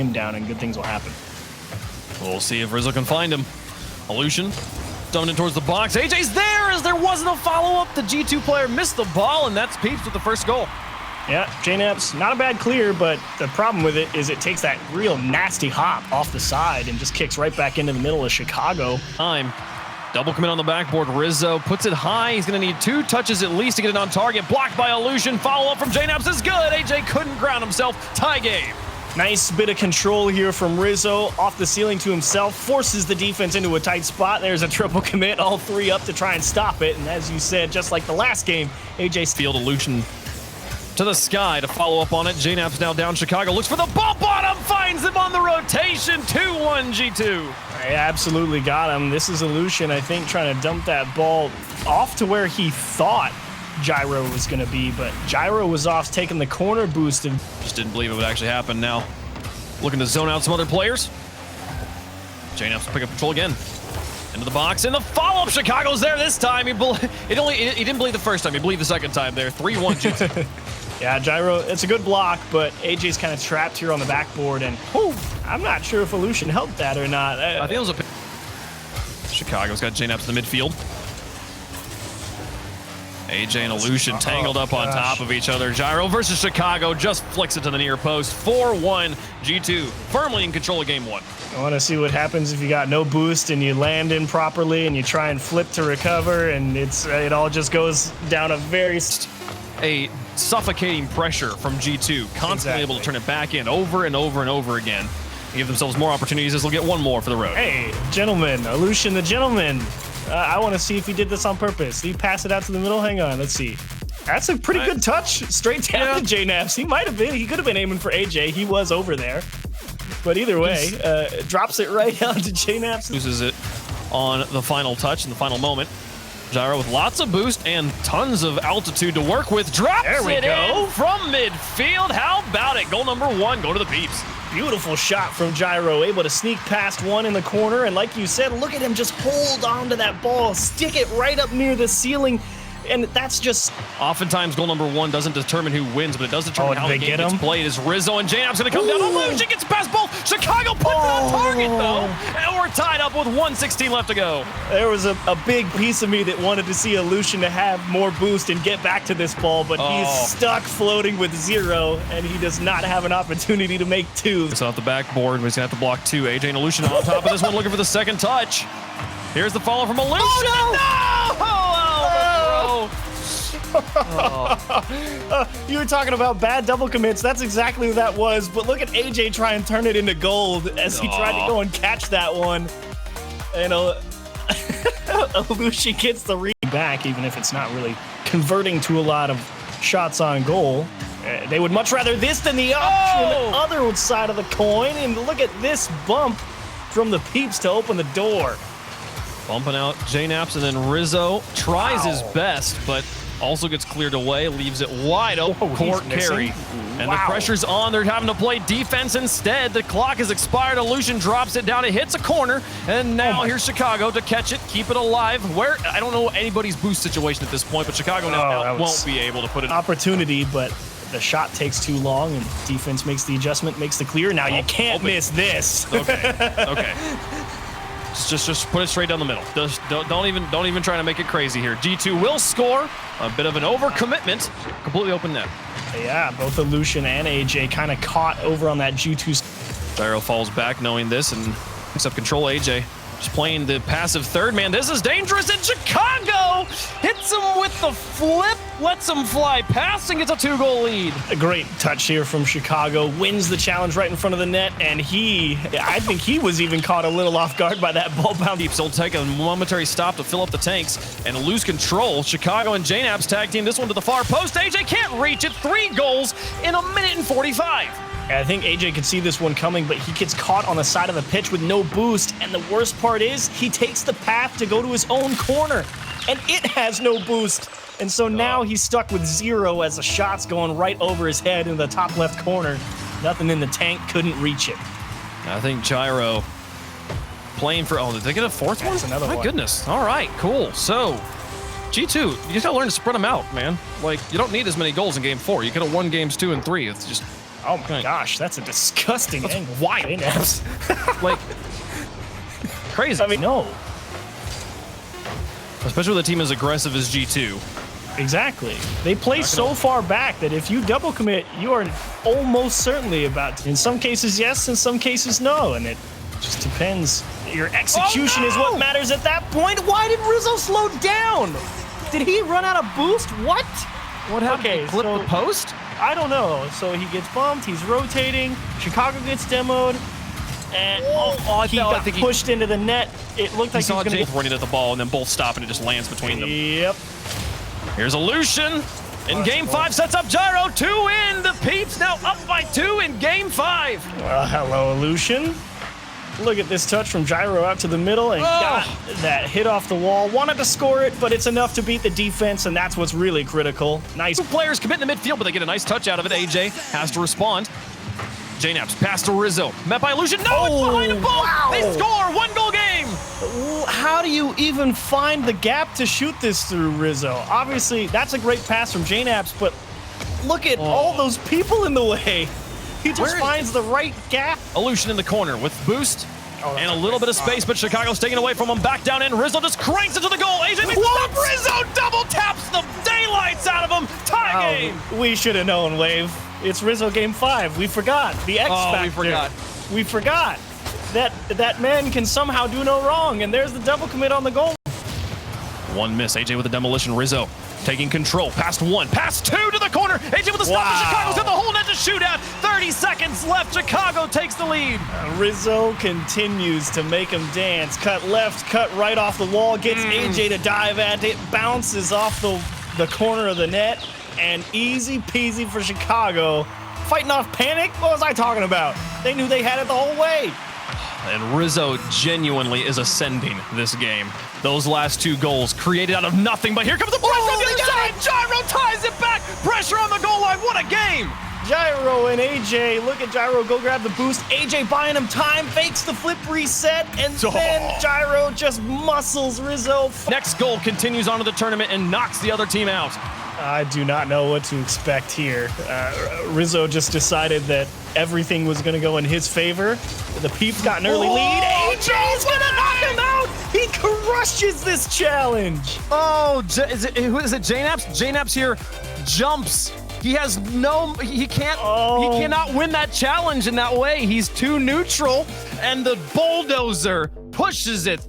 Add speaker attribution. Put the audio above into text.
Speaker 1: him down, and good things will happen.
Speaker 2: We'll see if Rizzo can find him. Illusion dumping it towards the box. AJ's there as there wasn't a follow-up. The G2 player missed the ball, and that's Peeps with the first goal.
Speaker 1: Yeah, JNAP's not a bad clear, but the problem with it is it takes that real nasty hop off the side and just kicks right back into the middle of Chicago.
Speaker 2: Time. Double commit on the backboard. Rizzo puts it high. He's going to need 2 touches at least to get it on target. Blocked by Illusion. Follow-up from JNAP's is good. AJ couldn't ground himself. Tie game.
Speaker 1: Nice bit of control here from Rizzo. Off the ceiling to himself. Forces the defense into a tight spot. There's a triple commit. All 3 up to try and stop it. And as you said, just like the last game, AJ's
Speaker 2: field Illusion to the sky to follow up on it. JNAP's now down. Chicago looks for the ball bottom. Finds him on the rotation. 2-1 G2.
Speaker 1: I absolutely got him. This is Illusion, I think, trying to dump that ball off to where he thought Gyro was going to be, but Gyro was off taking the corner boost and
Speaker 2: just didn't believe it would actually happen. Now looking to zone out some other players. JNAP's pick up control again. Into the box, and the follow-up. Chicago's there this time. He didn't believe the first time. He believed the second time there. 3-1 G2.
Speaker 1: Yeah, Gyro, it's a good block, but AJ's kind of trapped here on the backboard, and I'm not sure if Illusion helped that or not.
Speaker 2: I think it was a... Chicago's got JNAP's in the midfield. AJ and Illusion tangled up on top of each other. Gyro versus Chicago just flicks it to the near post. 4-1 G2, firmly in control of game 1.
Speaker 1: I want to see what happens if you got no boost and you land in properly and you try and flip to recover, and it all just goes down a very...
Speaker 2: A suffocating pressure from G2, constantly able to turn it back in over and over and over again. Give themselves more opportunities as they'll get 1 more for the road.
Speaker 1: Hey, gentlemen, Illusion the gentleman. I want to see if he did this on purpose. Did he pass it out to the middle? Hang on, let's see. That's a pretty good touch. Straight down to JNAP's. He might have been. He could have been aiming for AJ. He was over there. But either way, drops it right down to JNAP's.
Speaker 2: Loses it on the final touch in the final moment. Gyro with lots of boost and tons of altitude to work with. Drops it in from midfield. How about it? Goal number 1, go to the Peeps.
Speaker 1: Beautiful shot from Gyro, able to sneak past one in the corner. And like you said, look at him just hold on to that ball, stick it right up near the ceiling. And that's just...
Speaker 2: Oftentimes, goal number 1 doesn't determine who wins, but it does determine how the game gets played. As Rizzo and JNAP's going to come down. Illusion gets past both. Chicago puts it on target, though. And we're tied up with 1:16 left to go.
Speaker 1: There was a big piece of me that wanted to see Illusion to have more boost and get back to this ball, but he's stuck floating with 0, and he does not have an opportunity to make 2.
Speaker 2: It's off the backboard, but he's going to have to block 2. AJ and Illusion on top of this one, looking for the second touch. Here's the follow from Illusion.
Speaker 1: You were talking about bad double commits. That's exactly what that was. But look at AJ try and turn it into gold as he tried to go and catch that one. And Illusion gets the read back, even if it's not really converting to a lot of shots on goal. They would much rather this than the other side of the coin. And look at this bump from the Peeps to open the door.
Speaker 2: Bumping out JNAP's, and then Rizzo tries his best, but also gets cleared away, leaves it wide open. Court carry. And the pressure's on. They're having to play defense instead. The clock has expired. Illusion drops it down. It hits a corner. And now here's Chicago to catch it, keep it alive. Where I don't know anybody's boost situation at this point, but Chicago now won't be able to put it.
Speaker 1: Opportunity, but the shot takes too long, and defense makes the adjustment, makes the clear. Now you can't miss this.
Speaker 2: Okay. Just put it straight down the middle. Just don't even try to make it crazy here. G2 will score. A bit of an overcommitment. Completely open net.
Speaker 1: Yeah, both Illusion and AJ kind of caught over on that G2.
Speaker 2: Gyro falls back knowing this and picks up control. AJ just playing the passive third man. This is dangerous, and Chicago hits him with the flip, lets him fly past, and gets a 2-goal lead.
Speaker 1: A great touch here from Chicago, wins the challenge right in front of the net, and I think he was even caught a little off guard by that ball bound.
Speaker 2: Peeps will take a momentary stop to fill up the tanks and lose control. Chicago and JNAP's tag team this one to the far post. AJ can't reach it. 3 goals in 1:45.
Speaker 1: I think AJ could see this one coming, but he gets caught on the side of the pitch with no boost. And the worst part is he takes the path to go to his own corner, and it has no boost. And so now he's stuck with 0 as the shot's going right over his head in the top left corner. Nothing in the tank, couldn't reach it.
Speaker 2: I think Gyro playing for, did they get a 4th one?
Speaker 1: That's another one.
Speaker 2: My goodness. All right, cool. So G2, you just gotta learn to spread them out, man. Like, you don't need as many goals in game 4. You could have won games 2 and 3. It's just
Speaker 1: Oh my gosh, that's a disgusting angle.
Speaker 2: Wild.
Speaker 1: JNaps.
Speaker 2: Like, crazy.
Speaker 1: I mean, no.
Speaker 2: Especially with a team as aggressive as G2.
Speaker 1: Exactly. They play so far back that if you double commit, you are almost certainly about to. In some cases, yes. In some cases, no. And it just depends. Your execution is what matters at that point. Why did Rizzo slow down? Did he run out of boost? What?
Speaker 2: What happened?
Speaker 1: Okay,
Speaker 2: He clipped
Speaker 1: so-
Speaker 2: the post?
Speaker 1: I don't know. So he gets bumped. He's rotating. Chicago gets demoed. And he got pushed into the net. It looked like he was going to get...
Speaker 2: running at the ball and then both stop and it just lands between them.
Speaker 1: Yep.
Speaker 2: Here's Illusion. In game 5, sets up Gyro to win. The Peeps now up by 2 in game 5.
Speaker 1: Well, hello, Illusion. Look at this touch from Gyro out to the middle and got that hit off the wall. Wanted to score it, but it's enough to beat the defense, and that's what's really critical. Nice.
Speaker 2: 2 players commit in the midfield, but they get a nice touch out of it. AJ has to respond. JNaps pass to Rizzo. Met by Illusion. No, it's behind the ball.
Speaker 1: Wow.
Speaker 2: They score. 1-goal game.
Speaker 1: How do you even find the gap to shoot this through, Rizzo? Obviously, that's a great pass from JNaps, but look at all those people in the way. He just finds the right gap.
Speaker 2: Illusion in the corner with boost and a little bit of space, but Chicago's taken away from him. Back down in. Rizzo just cranks it to the goal. AJ makes stop. Rizzo double taps the daylights out of him. Tie game.
Speaker 1: We should have known, Wave. It's Rizzo game 5. We forgot. The X factor.
Speaker 2: We forgot.
Speaker 1: We forgot. That man can somehow do no wrong, and there's the double commit on the goal.
Speaker 2: 1 miss. AJ with a demolition. Rizzo taking control. Past 1. Past 2 to the corner. AJ with a stop. Chicago's in the hole net to shoot at. 30 seconds left. Chicago takes the lead.
Speaker 1: Rizzo continues to make him dance. Cut left, cut right off the wall. Gets AJ to dive at it. Bounces off the corner of the net. And easy peasy for Chicago. Fighting off panic? What was I talking about? They knew they had it the whole way.
Speaker 2: And Rizzo genuinely is ascending this game. Those last 2 goals created out of nothing, but here comes the pressure on the other side. Gyro ties it back. Pressure on the goal line. What a game.
Speaker 1: Gyro and AJ, look at Gyro go grab the boost. AJ buying him time, fakes the flip reset, and then Gyro just muscles Rizzo.
Speaker 2: Next goal continues on to the tournament and knocks the other team out.
Speaker 1: I do not know what to expect here. Rizzo just decided that everything was going to go in his favor. The Peeps got an early lead. AJ's going to knock him out. He crushes this challenge.
Speaker 2: Oh, who is it? JNaps? JNaps here jumps. He has he cannot win that challenge in that way. He's too neutral, and the bulldozer pushes it